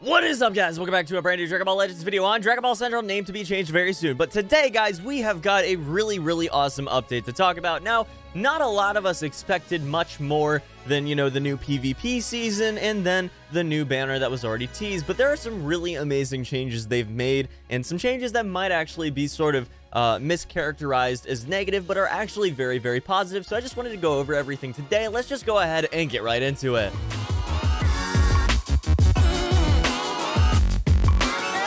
What is up, guys? Welcome back to a brand new Dragon Ball Legends video on Dragon Ball Central, named to be changed very soon. But today, guys, we have got a really awesome update to talk about. Now, not a lot of us expected much more than, you know, the new PvP season and then the new banner that was already teased. But there are some really amazing changes they've made, and some changes that might actually be sort of mischaracterized as negative, but are actually very positive. So I just wanted to go over everything today. Let's just go ahead and get right into it.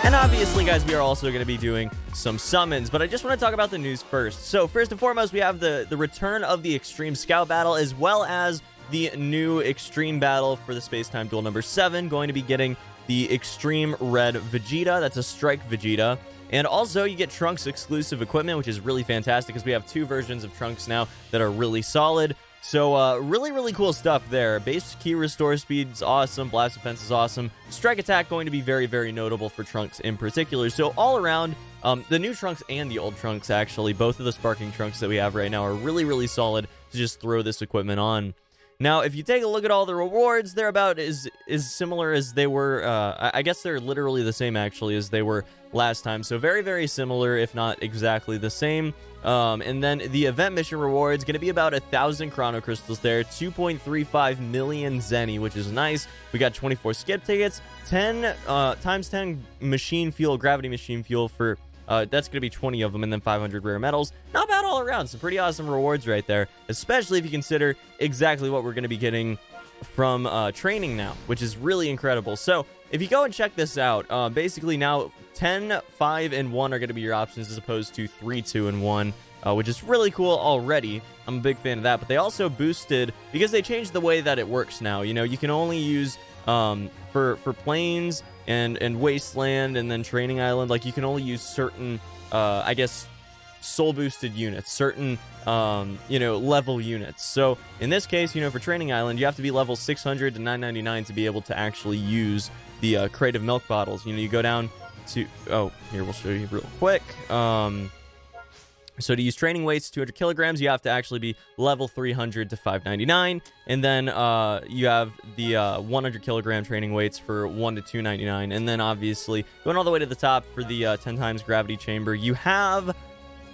And obviously, guys, we are also going to be doing some summons, but I just want to talk about the news first. So first and foremost, we have the return of the Extreme Scout Battle, as well as the new Extreme Battle for the Space-Time Duel number 7, going to be getting the Extreme Red Vegeta. That's a Strike Vegeta. And also, you get Trunks exclusive equipment, which is really fantastic, because we have 2 versions of Trunks now that are really solid. So, really cool stuff there. Base Ki Restore Speed is awesome. Blast Defense is awesome. Strike Attack going to be very notable for Trunks in particular. So, all around, the new Trunks and the old Trunks, actually, both of the Sparking Trunks that we have right now are really solid to just throw this equipment on. Now, if you take a look at all the rewards, they're about as similar as they were. I guess they're literally the same, actually, as they were last time. So very similar, if not exactly the same. And then the event mission rewards going to be about 1,000 Chrono Crystals there, 2.35 million Zeni, which is nice. We got 24 skip tickets, 10 times 10 machine fuel, gravity machine fuel for. That's going to be 20 of them, and then 500 rare metals. Not bad all around. Some pretty awesome rewards right there, especially if you consider exactly what we're going to be getting from training now, which is really incredible. So if you go and check this out, basically now 10, 5, and 1 are going to be your options as opposed to 3, 2, and 1, which is really cool already. I'm a big fan of that, but they also boosted, because they changed the way that it works now. You know, you can only use for planes and wasteland and then training island, like you can only use certain I guess soul boosted units, certain you know, level units. So in this case, you know, for training island, you have to be level 600 to 999 to be able to actually use the crate of milk bottles. You know, you go down to, oh, here, we'll show you real quick. So to use training weights 200 kilograms, you have to actually be level 300 to 599, and then you have the 100 kilogram training weights for 1 to 299, and then obviously going all the way to the top for the 10 times gravity chamber, you have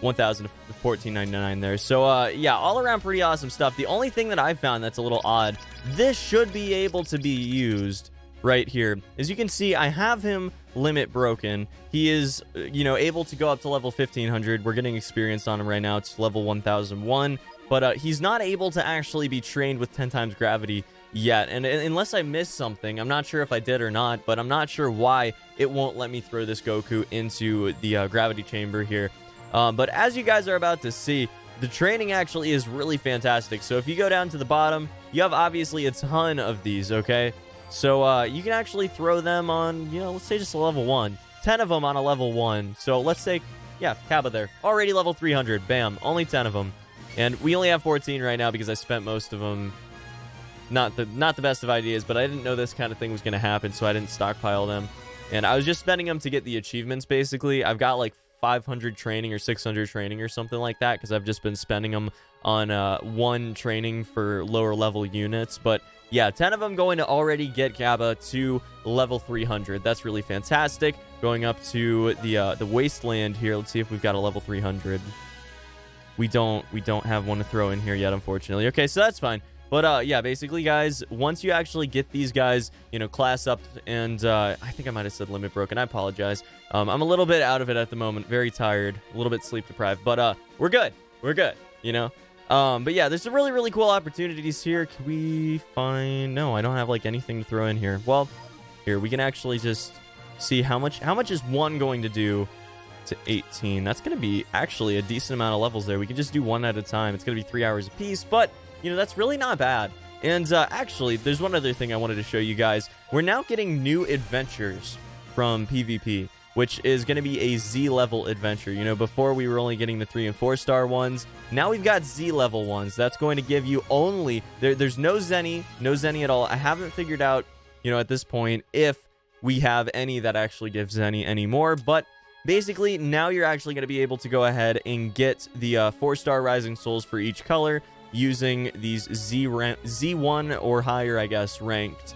1,000 to 1499 there. So yeah, all around pretty awesome stuff. The only thing that I found that's a little odd, this should be able to be used right here. As you can see, I have him limit broken. He is, you know, able to go up to level 1500. We're getting experience on him right now. It's level 1001, but he's not able to actually be trained with 10 times gravity yet. And unless I missed something, I'm not sure if I did or not, but I'm not sure why it won't let me throw this Goku into the gravity chamber here. But as you guys are about to see, the training actually is really fantastic. So if you go down to the bottom, you have obviously a ton of these, okay? So you can actually throw them on, you know, let's say just a level 1. 10 of them on a level 1. So let's say, yeah, Kaba there. Already level 300. Bam. Only 10 of them. And we only have 14 right now because I spent most of them. Not the best of ideas, but I didn't know this kind of thing was going to happen, so I didn't stockpile them. And I was just spending them to get the achievements, basically. I've got like 500 training or 600 training or something like that, because I've just been spending them on 1 training for lower level units. But yeah, 10 of them going to already get Kaba to level 300. That's really fantastic. Going up to the wasteland here. Let's see if we've got a level 300. We don't have one to throw in here yet, unfortunately. Okay, so that's fine. But yeah, basically, guys, once you actually get these guys, you know, class up, and I think I might have said limit broken. I apologize. I'm a little bit out of it at the moment. Very tired. A little bit sleep deprived. But we're good. We're good, you know? But yeah, there's some really cool opportunities here. Can we find... No, I don't have, like, anything to throw in here. Well, here, we can actually just see how much is 1 going to do to 18. That's going to be actually a decent amount of levels there. We can just do 1 at a time. It's going to be 3 hours apiece, but... you know, that's really not bad. And actually, there's one other thing I wanted to show you guys. We're now getting new adventures from PvP, which is going to be a Z-level adventure. You know, before we were only getting the 3 and 4 star ones. Now we've got Z-level ones. That's going to give you only... There's no Zeni at all. I haven't figured out, you know, at this point, if we have any that actually give Zeni anymore. But basically, now you're actually going to be able to go ahead and get the 4-star Rising Souls for each color, using these Z1 or higher, I guess, ranked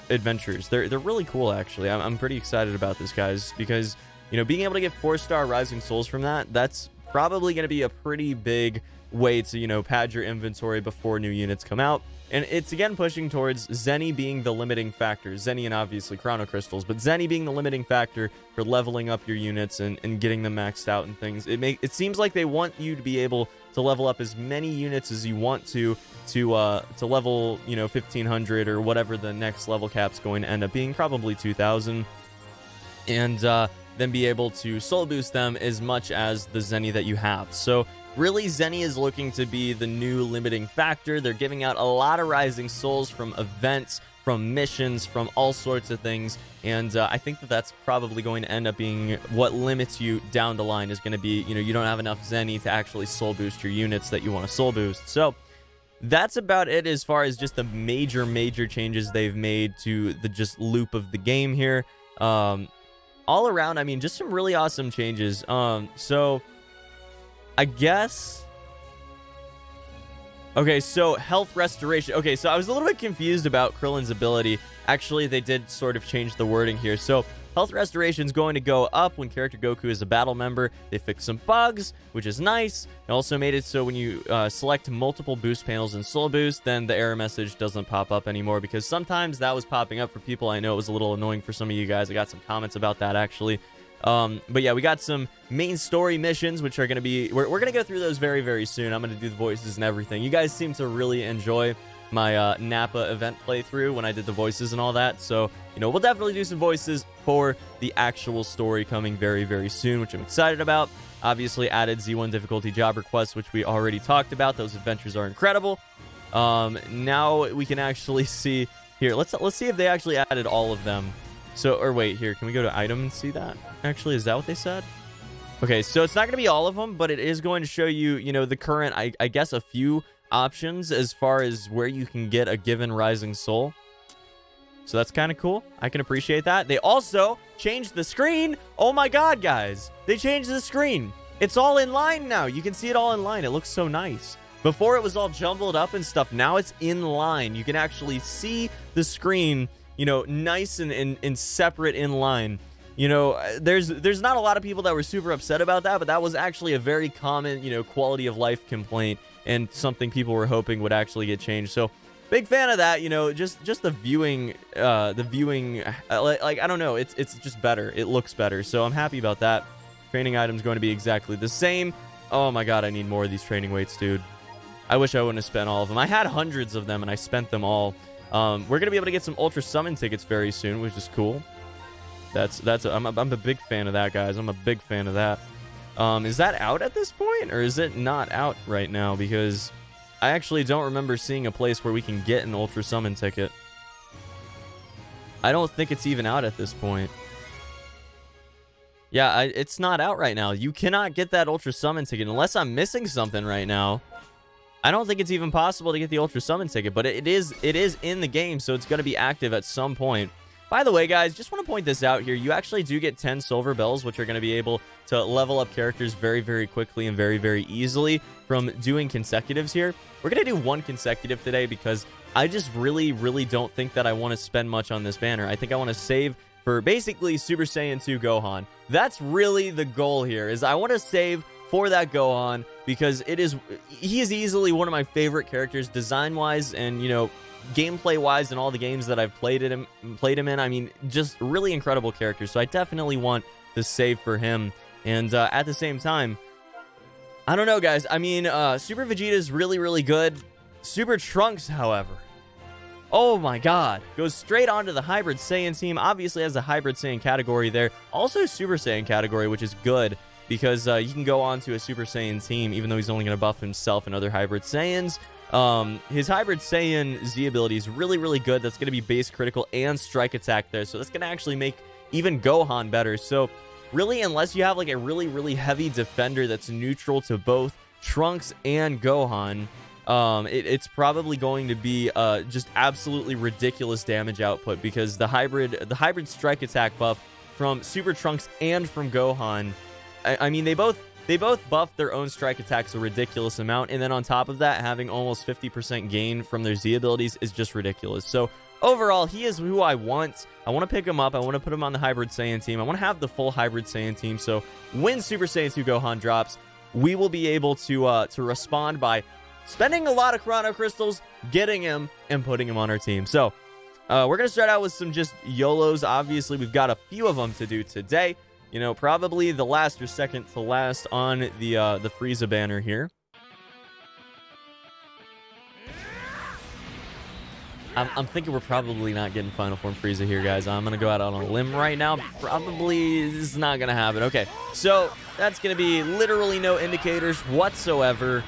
adventures. They're really cool, actually. I'm pretty excited about this, guys, because, you know, being able to get 4-star Rising Souls from that's probably going to be a pretty big way to, you know, pad your inventory before new units come out. And it's again pushing towards zeni being the limiting factor. Zeni and obviously chrono crystals, but zeni being the limiting factor for leveling up your units and getting them maxed out and things. It seems like they want you to be able to level up as many units as you want to level, you know, 1500 or whatever the next level cap's going to end up being, probably 2000, and then be able to soul boost them as much as the zeni that you have. So really, zeni is looking to be the new limiting factor. They're giving out a lot of Rising Souls from events, from missions, from all sorts of things. And I think that's probably going to end up being what limits you down the line, is going to be, you know, you don't have enough zeni to actually soul boost your units that you want to soul boost. So that's about it as far as just the major changes they've made to the just loop of the game here. All around, I mean, just some really awesome changes. So I guess... Okay, so health restoration. Okay, so I was a little bit confused about Krillin's ability. Actually, they did sort of change the wording here. So health restoration is going to go up when character Goku is a battle member. They fixed some bugs, which is nice. It also made it so when you select multiple boost panels in Soul Boost, then the error message doesn't pop up anymore, because sometimes that was popping up for people. I know it was a little annoying for some of you guys. I got some comments about that, actually. But yeah, we got some main story missions, which are going to be, we're going to go through those very soon. I'm going to do the voices and everything. You guys seem to really enjoy my Napa event playthrough when I did the voices and all that. So, you know, we'll definitely do some voices for the actual story coming very soon, which I'm excited about. Obviously added Z1 difficulty job requests, which we already talked about. Those adventures are incredible. Now we can actually see here. Let's see if they actually added all of them. So, or wait, here, can we go to item and see that? Actually, is that what they said? Okay, so it's not going to be all of them, but it is going to show you, you know, the current, I guess, a few options as far as where you can get a given Rising Soul. So that's kind of cool. I can appreciate that. They also changed the screen. Oh my god, guys. They changed the screen. It's all in line now. You can see it all in line. It looks so nice. Before it was all jumbled up and stuff. Now it's in line. You can actually see the screen, you know, nice and separate in line. You know, there's not a lot of people that were super upset about that, but that was actually a very common, you know, quality of life complaint and something people were hoping would actually get changed. So big fan of that. You know, just the viewing, like I don't know, it's just better. It looks better. So I'm happy about that. Training items going to be exactly the same. Oh my god, I need more of these training weights, dude. I wish I wouldn't have spent all of them. I had hundreds of them and I spent them all. We're gonna be able to get some Ultra Summon tickets very soon, which is cool. I'm a big fan of that, guys. I'm a big fan of that. Is that out at this point, or is it not out right now? Because I actually don't remember seeing a place where we can get an Ultra Summon ticket. I don't think it's even out at this point. Yeah, it's not out right now. You cannot get that Ultra Summon ticket unless I'm missing something right now. I don't think it's even possible to get the Ultra Summon ticket, but it is in the game, so it's going to be active at some point. By the way, guys, just want to point this out here. You actually do get 10 silver bells, which are going to be able to level up characters very quickly and very easily from doing consecutives here. We're going to do one consecutive today because I just really don't think that I want to spend much on this banner. I think I want to save for basically Super Saiyan 2 Gohan. That's really the goal here, is I want to save for that Gohan because he is easily one of my favorite characters design-wise and, you know, gameplay-wise in all the games that I've played him in. I mean, just really incredible characters. So I definitely want to save for him. And at the same time, I don't know, guys. I mean, Super Vegeta is really good. Super Trunks, however, oh my god, goes straight onto the Hybrid Saiyan team. Obviously has a Hybrid Saiyan category there. Also Super Saiyan category, which is good because you can go on to a Super Saiyan team, even though he's only going to buff himself and other Hybrid Saiyans. His Hybrid Saiyan Z ability is really good. That's going to be base critical and strike attack there. So that's going to actually make even Gohan better. So really, unless you have like a really heavy defender that's neutral to both Trunks and Gohan, it's probably going to be just absolutely ridiculous damage output because the hybrid strike attack buff from Super Trunks and from Gohan, I mean, they both buff their own strike attacks a ridiculous amount, and then on top of that, having almost 50% gain from their Z abilities is just ridiculous. So overall, he is who I want. I want to pick him up. I want to put him on the Hybrid Saiyan team. I want to have the full Hybrid Saiyan team. So when Super Saiyan 2 Gohan drops, we will be able to respond by spending a lot of Chrono Crystals, getting him, and putting him on our team. So we're going to start out with some just YOLOs. Obviously, we've got a few of them to do today. You know, probably the last or second to last on the Frieza banner here. I'm thinking we're probably not getting Final Form Frieza here, guys. I'm going to go out on a limb right now. Probably this is not going to happen. Okay, so that's going to be literally no indicators whatsoever.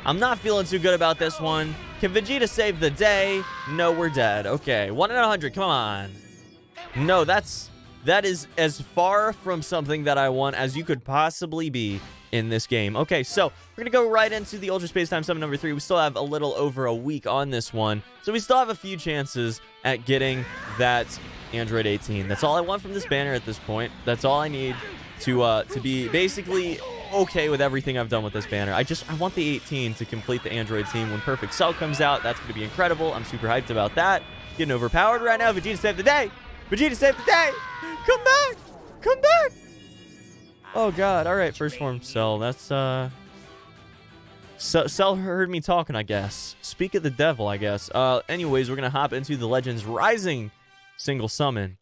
I'm not feeling too good about this one. Can Vegeta save the day? No, we're dead. Okay, 1 in 100. Come on. No, that is as far from something that I want as you could possibly be in this game. Okay, so we're gonna go right into the Ultra Space Time Summon number 3. We still have a little over a week on this one, so we still have a few chances at getting that Android 18. That's all I want from this banner at this point. That's all I need to be basically okay with everything I've done with this banner. I want the 18 to complete the Android team. When Perfect Cell comes out, that's gonna be incredible. I'm super hyped about that. Getting overpowered right now. Vegeta saved the day. Vegeta saved the day. Come back. Come back. Oh god. All right, first form Cell. That's Cell heard me talking, I guess. Speak of the devil, I guess. Anyways, we're gonna hop into the Legends Rising single summon.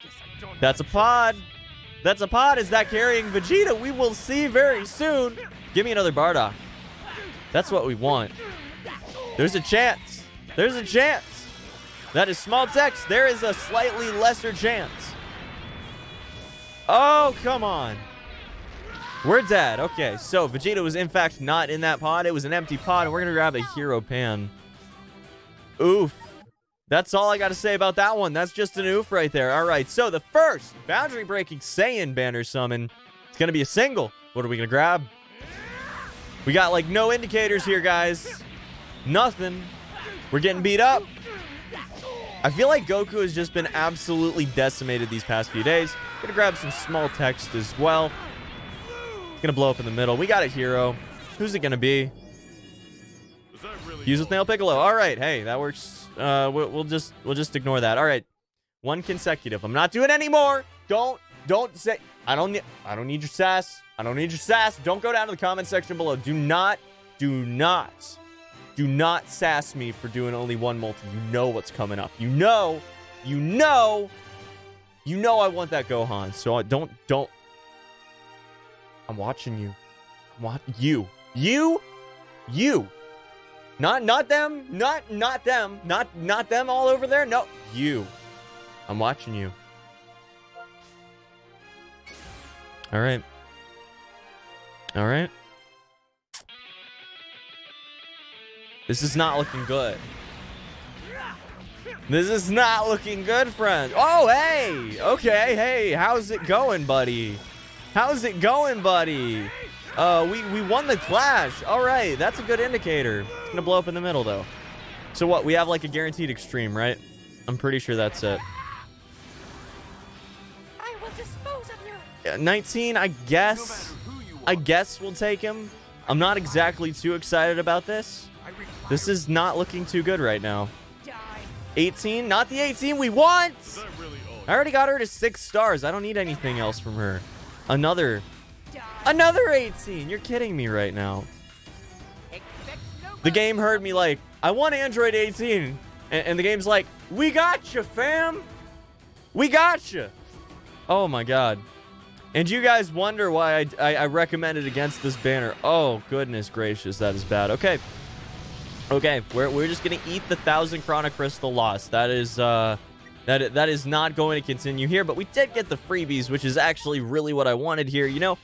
That's a pod. That's a pod. Is that carrying Vegeta? We will see very soon. Give me another Bardock. That's what we want. There's a chance. There's a chance. That is small text. There is a slightly lesser chance. Oh, come on. We're dead. Okay, so Vegeta was in fact not in that pod. It was an empty pod, and we're going to grab a Hero Pan. Oof. That's all I got to say about that one. That's just an oof right there. All right, so the first boundary-breaking Saiyan banner summon, it's going to be a single. What are we going to grab? We got, like, no indicators here, guys. Nothing. We're getting beat up. I feel like Goku has just been absolutely decimated these past few days. Gonna grab some small text as well. Gonna blow up in the middle. We got a hero. Who's it gonna be? Use with Nail Piccolo. All right, hey, that works. We'll just ignore that. All right, one consecutive. I'm not doing any more. Don't say. I don't need your sass. I don't need your sass. Don't go down to the comment section below. Do not sass me for doing only one multi. You know what's coming up. You know I want that Gohan. So don't. I'm watching you. You. Not them. Not them. Not them all over there. No, you. I'm watching you. All right. This is not looking good. This is not looking good, friend. Oh, hey. Okay, hey. How's it going, buddy? How's it going, buddy? We won the clash. All right, that's a good indicator. It's gonna blow up in the middle, though. So what? We have like a guaranteed extreme, right? I'm pretty sure that's it. I will dispose of you. 19, I guess. I guess we'll take him. I'm not exactly too excited about this. This is not looking too good right now. 18, not the 18 we want. I already got her to 6 stars. I don't need anything else from her. Another 18. You're kidding me right now. The game heard me like, I want Android 18. And the game's like, we got you, fam. We got you. Oh my god. And you guys wonder why I recommended against this banner. Oh, goodness gracious, that is bad. Okay. Okay, we're just gonna eat the 1,000 Chrono Crystal loss. That is that is not going to continue here, but we did get the freebies, which is actually really what I wanted here. You know,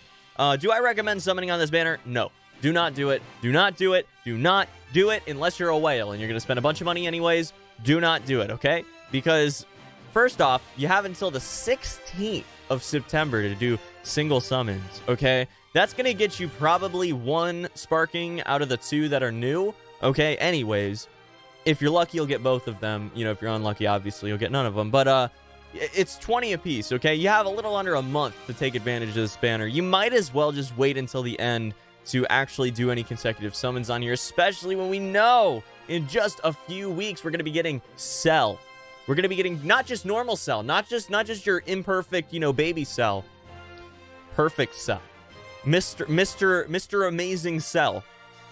do I recommend summoning on this banner? No. Do not do it. Do not do it. Do not do it unless you're a whale and you're gonna spend a bunch of money anyways. Do not do it, okay? Because first off, you have until the 16th of September to do single summons, okay? That's gonna get you probably 1 sparking out of the 2 that are new. Okay, anyways, if you're lucky, you'll get both of them. You know, if you're unlucky, obviously, you'll get none of them. But it's 20 apiece, okay? You have a little under a month to take advantage of this banner. You might as well just wait until the end to actually do any consecutive summons on here, especially when we know in just a few weeks we're going to be getting Cell. We're going to be getting not just normal Cell, not just your imperfect, you know, baby Cell. Perfect Cell. Mr. Amazing Cell.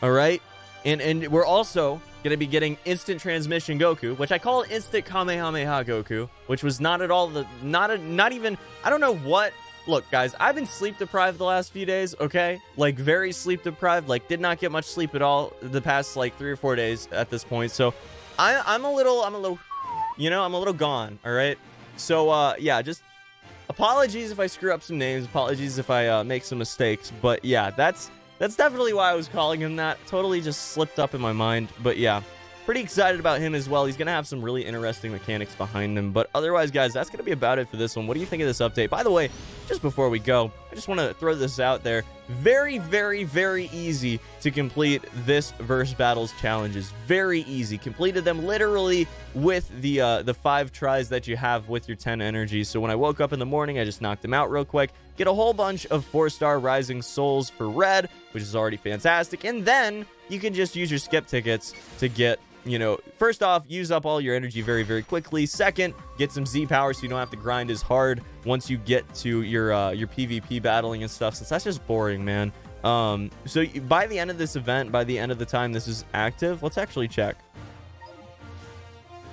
All right? And we're also going to be getting instant transmission Goku, which I call instant Kamehameha Goku, which was not at all not even, I don't know what. Look, guys, I've been sleep deprived the last few days, okay? Like, very sleep deprived. Like, did not get much sleep at all the past, like, 3 or 4 days at this point. So, I'm a little, you know, I'm a little gone, all right? So, yeah, just apologies if I screw up some names. Apologies if I make some mistakes. But, yeah, that's definitely why I was calling him that. Totally just slipped up in my mind. But, yeah. Pretty excited about him as well. He's going to have some really interesting mechanics behind him. But otherwise, guys, that's going to be about it for this one. What do you think of this update? By the way, just before we go, I just want to throw this out there. Very, very, very easy to complete this verse battles challenges. Very easy. Completed them literally with the 5 tries that you have with your 10 energies. So when I woke up in the morning, I just knocked them out real quick. Get a whole bunch of 4-star Rising Souls for red, which is already fantastic. And then you can just use your skip tickets to get, you know, first off, use up all your energy very, very quickly. Second, get some Z power so you don't have to grind as hard once you get to your PvP battling and stuff, since that's just boring, man. So by the end of this event, by the end of the time this is active, let's actually check.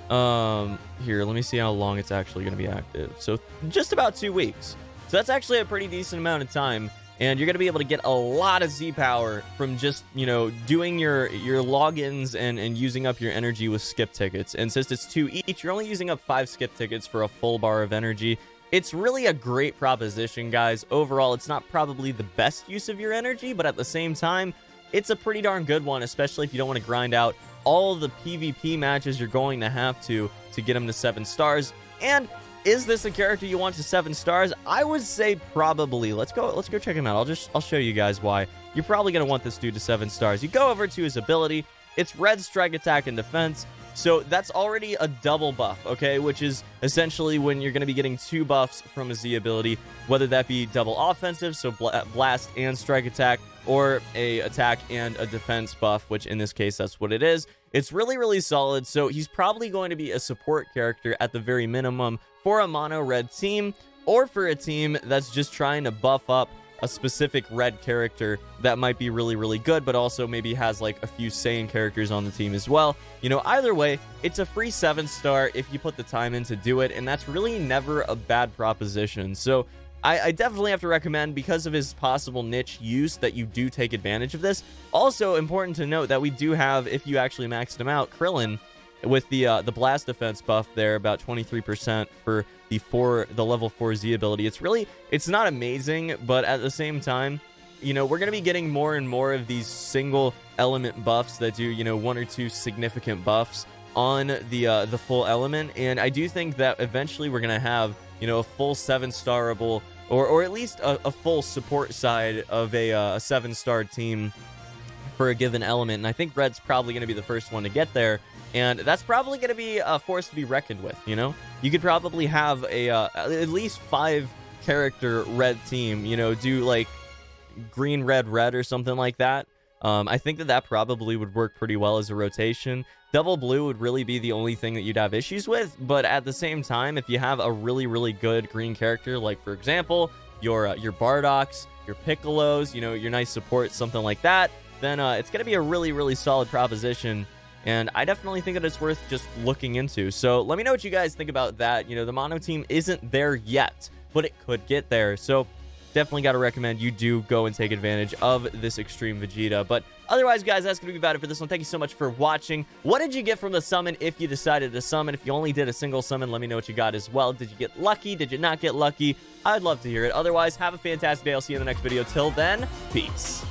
Here, let me see how long it's actually going to be active. So just about 2 weeks. So that's actually a pretty decent amount of time. And you're going to be able to get a lot of Z power from just, you know, doing your logins and using up your energy with skip tickets. And since it's 2 each, you're only using up 5 skip tickets for a full bar of energy. It's really a great proposition, guys. Overall, it's not probably the best use of your energy, but at the same time, it's a pretty darn good one, especially if you don't want to grind out all the PvP matches you're going to have to get them to 7 stars. And is this a character you want to 7 stars? I would say probably. Let's go check him out. I'll show you guys why. You're probably going to want this dude to 7 stars. You go over to his ability. It's red strike, attack, and defense. So that's already a double buff, okay? Which is essentially when you're going to be getting 2 buffs from a Z ability, whether that be double offensive, so blast and strike attack, or a attack and a defense buff, which in this case, that's what it is. It's really, really solid. So he's probably going to be a support character at the very minimum for a mono red team, or for a team that's just trying to buff up a specific red character that might be really, really good, but also maybe has like a few Saiyan characters on the team as well. You know, either way, it's a free 7-star if you put the time in to do it, and that's really never a bad proposition. So I definitely have to recommend, because of his possible niche use, that you do take advantage of this. Also important to note that we do have, if you actually maxed him out, Krillin with the blast defense buff there, about 23% for the level 4 Z ability. It's not amazing, but at the same time, you know, we're going to be getting more and more of these single element buffs that do, you know, 1 or 2 significant buffs on the full element. And I do think that eventually we're going to have, you know, a full 7-starable, or at least a full support side of a 7-star team for a given element. And I think Red's probably going to be the first one to get there. And that's probably going to be a force to be reckoned with, you know? You could probably have at least 5 character red team, you know, do like green, red, red or something like that. I think that probably would work pretty well as a rotation. Double blue would really be the only thing that you'd have issues with, but at the same time, if you have a really, really good green character, like for example, your Bardoks, your Piccolos, you know, your nice support, something like that, then it's going to be a really, really solid proposition. And I definitely think that it's worth just looking into. So let me know what you guys think about that. You know, the mono team isn't there yet, but it could get there. So definitely got to recommend you do go and take advantage of this Extreme Vegeta. But otherwise, guys, that's going to be about it for this one. Thank you so much for watching. What did you get from the summon if you decided to summon? If you only did a single summon, let me know what you got as well. Did you get lucky? Did you not get lucky? I'd love to hear it. Otherwise, have a fantastic day. I'll see you in the next video. Till then, peace.